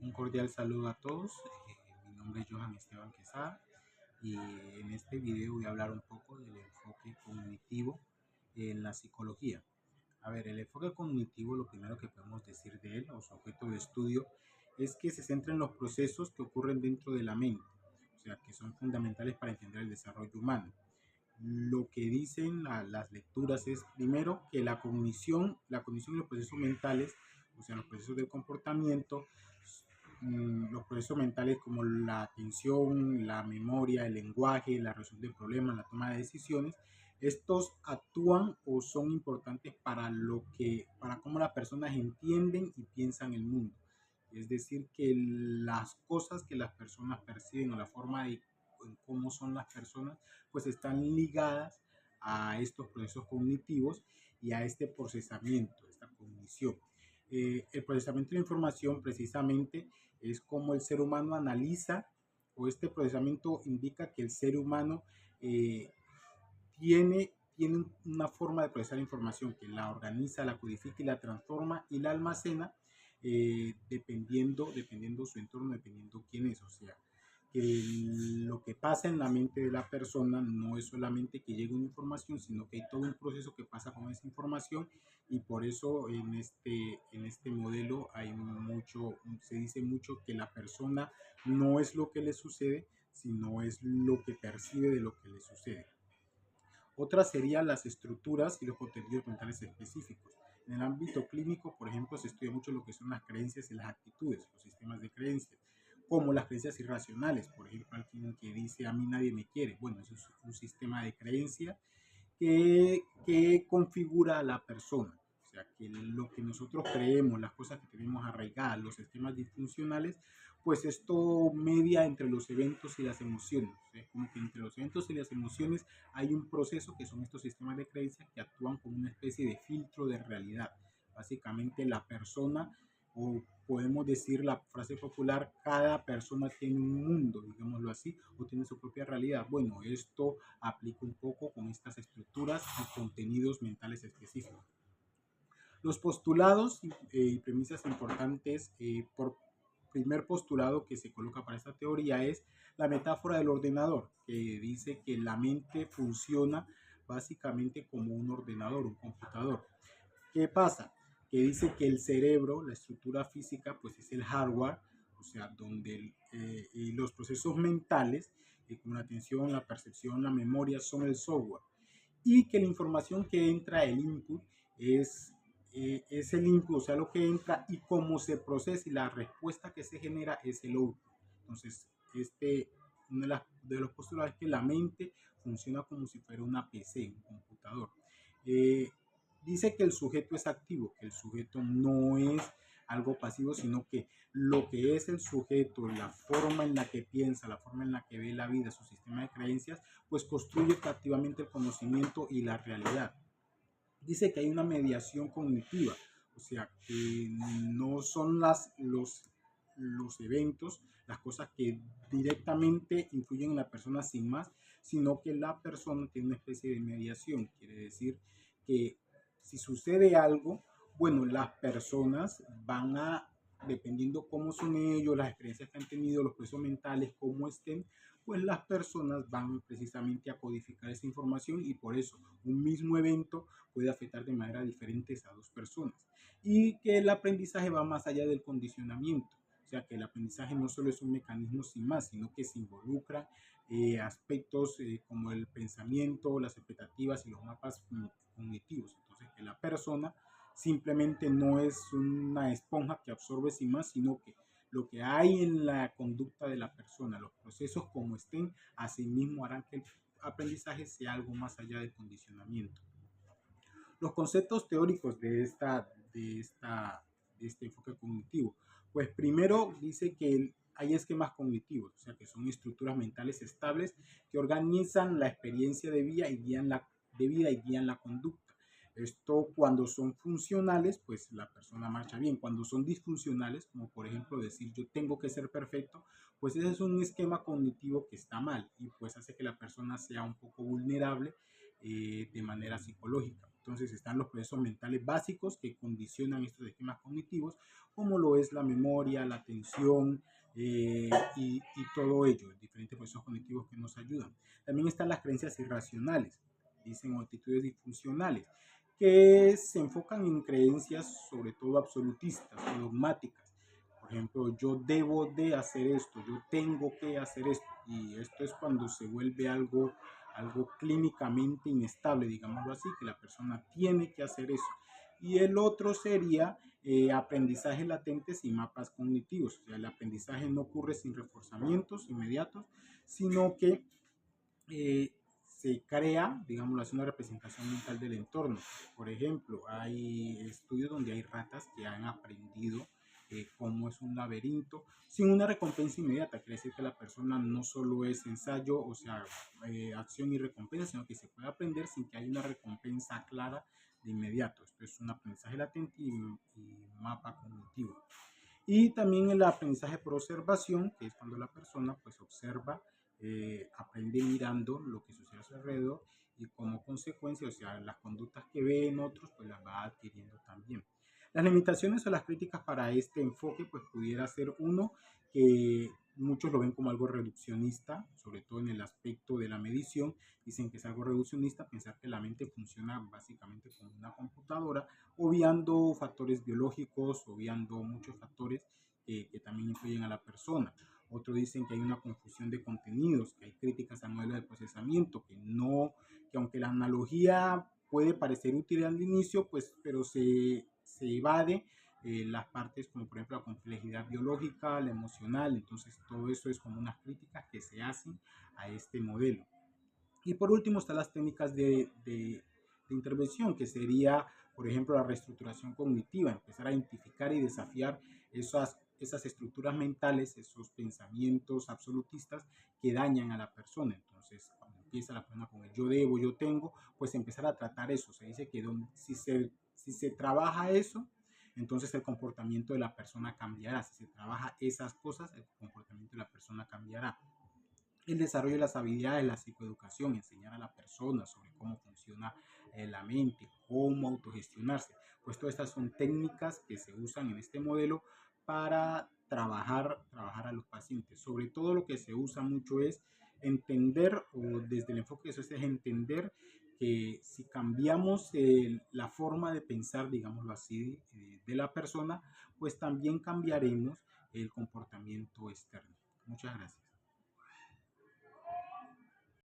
Un cordial saludo a todos. Mi nombre es Johan Esteban Quesada y en este video voy a hablar un poco del enfoque cognitivo en la psicología. A ver, el enfoque cognitivo, lo primero que podemos decir de él o su objeto de estudio es que se centra en los procesos que ocurren dentro de la mente, o sea, que son fundamentales para entender el desarrollo humano. Lo que dicen las lecturas es primero que la cognición y los procesos mentales, o sea, los procesos del comportamiento, los procesos mentales como la atención, la memoria, el lenguaje, la resolución de problemas, la toma de decisiones, estos actúan o son importantes para cómo las personas entienden y piensan el mundo. Es decir, que las cosas que las personas perciben o la forma de en cómo son las personas, pues están ligadas a estos procesos cognitivos y a este procesamiento, esta cognición. El procesamiento de la información precisamente es como el ser humano analiza, o este procesamiento indica que el ser humano tiene una forma de procesar información que la organiza, la codifica y la transforma y la almacena dependiendo su entorno, dependiendo quién es. O sea, que lo que pasa en la mente de la persona no es solamente que llegue una información, sino que hay todo un proceso que pasa con esa información y por eso en este modelo se dice mucho que la persona no es lo que le sucede, sino es lo que percibe de lo que le sucede. Otra serían las estructuras y los contenidos mentales específicos. En el ámbito clínico, por ejemplo, se estudia mucho lo que son las creencias y las actitudes, los sistemas de creencias, como las creencias irracionales. Por ejemplo, alguien que dice a mí nadie me quiere. Bueno, eso es un sistema de creencia que configura a la persona. O sea, que lo que nosotros creemos, las cosas que tenemos arraigadas, los sistemas disfuncionales, pues esto media entre los eventos y las emociones. O sea, como que entre los eventos y las emociones hay un proceso que son estos sistemas de creencia que actúan como una especie de filtro de realidad. Básicamente la persona, o podemos decir la frase popular, cada persona tiene un mundo, digámoslo así, o tiene su propia realidad. Bueno, esto aplica un poco con estas estructuras y contenidos mentales específicos. Los postulados y premisas importantes, por primer postulado que se coloca para esta teoría es la metáfora del ordenador, que dice que la mente funciona básicamente como un ordenador, un computador. ¿Qué pasa? Que dice que el cerebro, la estructura física, pues es el hardware, o sea, donde los procesos mentales, como la atención, la percepción, la memoria, son el software. Y que la información que entra, el input, es el input, o sea, lo que entra y cómo se procesa y la respuesta que se genera es el output. Entonces, uno de los postulados es que la mente funciona como si fuera una PC, un computador. Eh, Dice que el sujeto es activo, que el sujeto no es algo pasivo, sino que lo que es el sujeto, la forma en la que piensa, la forma en la que ve la vida, su sistema de creencias, pues construye activamente el conocimiento y la realidad. Dice que hay una mediación cognitiva, o sea, que no son los eventos, las cosas que directamente influyen en la persona sin más, sino que la persona tiene una especie de mediación. Quiere decir que si sucede algo, bueno, las personas van a, dependiendo cómo son ellos, las experiencias que han tenido, los procesos mentales, cómo estén, pues las personas van precisamente a codificar esa información y por eso un mismo evento puede afectar de manera diferente a dos personas. Y que el aprendizaje va más allá del condicionamiento. O sea, que el aprendizaje no solo es un mecanismo sin más, sino que se involucra aspectos como el pensamiento, las expectativas y los mapas cognitivos. Entonces, que la persona simplemente no es una esponja que absorbe sin más, sino que lo que hay en la conducta de la persona, los procesos como estén, asimismo harán que el aprendizaje sea algo más allá del condicionamiento. Los conceptos teóricos de este enfoque cognitivo. Pues primero dice que hay esquemas cognitivos, o sea que son estructuras mentales estables que organizan la experiencia de vida y guían la conducta. Esto cuando son funcionales, pues la persona marcha bien. Cuando son disfuncionales, como por ejemplo decir yo tengo que ser perfecto, pues ese es un esquema cognitivo que está mal y pues hace que la persona sea un poco vulnerable de manera psicológica. Entonces están los procesos mentales básicos que condicionan estos esquemas cognitivos, como lo es la memoria, la atención, y todo ello, diferentes procesos cognitivos que nos ayudan. También están las creencias irracionales, dicen, o actitudes disfuncionales, que se enfocan en creencias sobre todo absolutistas o dogmáticas. Por ejemplo, yo debo de hacer esto, yo tengo que hacer esto, y esto es cuando se vuelve algo clínicamente inestable, digámoslo así, que la persona tiene que hacer eso. Y el otro sería aprendizaje latentes y mapas cognitivos. O sea, el aprendizaje no ocurre sin reforzamientos inmediatos, sino que se crea, digamos, una representación mental del entorno. Por ejemplo, hay estudios donde hay ratas que han aprendido cómo es un laberinto sin una recompensa inmediata. Quiere decir que la persona no solo es ensayo, o sea, acción y recompensa, sino que se puede aprender sin que haya una recompensa clara de inmediato. Esto es un aprendizaje latente y mapa cognitivo. Y también el aprendizaje por observación, que es cuando la persona pues observa, aprende mirando lo que sucede a su alrededor y como consecuencia, o sea, las conductas que ve en otros, pues las va adquiriendo también. Las limitaciones o las críticas para este enfoque, pues pudiera ser uno, que muchos lo ven como algo reduccionista, sobre todo en el aspecto de la medición. Dicen que es algo reduccionista pensar que la mente funciona básicamente como una computadora, obviando factores biológicos, obviando muchos factores que también influyen a la persona. Otros dicen que hay una confusión de contenidos, que hay críticas al modelo de procesamiento, que aunque la analogía puede parecer útil al inicio, pues, pero se evade las partes como por ejemplo la complejidad biológica, la emocional. Entonces todo eso es como unas críticas que se hacen a este modelo. Y por último están las técnicas de intervención, que sería, por ejemplo, la reestructuración cognitiva, empezar a identificar y desafiar esas estructuras mentales, esos pensamientos absolutistas que dañan a la persona. Entonces, cuando empieza la persona con el yo debo, yo tengo, pues empezar a tratar eso. Se dice que si se trabaja eso, entonces el comportamiento de la persona cambiará. Si se trabaja esas cosas, el comportamiento de la persona cambiará. El desarrollo de las habilidades, la psicoeducación, enseñar a la persona sobre cómo funciona la mente, cómo autogestionarse. Pues todas estas son técnicas que se usan en este modelo para trabajar a los pacientes. Sobre todo lo que se usa mucho es entender, o desde el enfoque de eso es entender que si cambiamos la forma de pensar, digámoslo así, de la persona, pues también cambiaremos el comportamiento externo. Muchas gracias.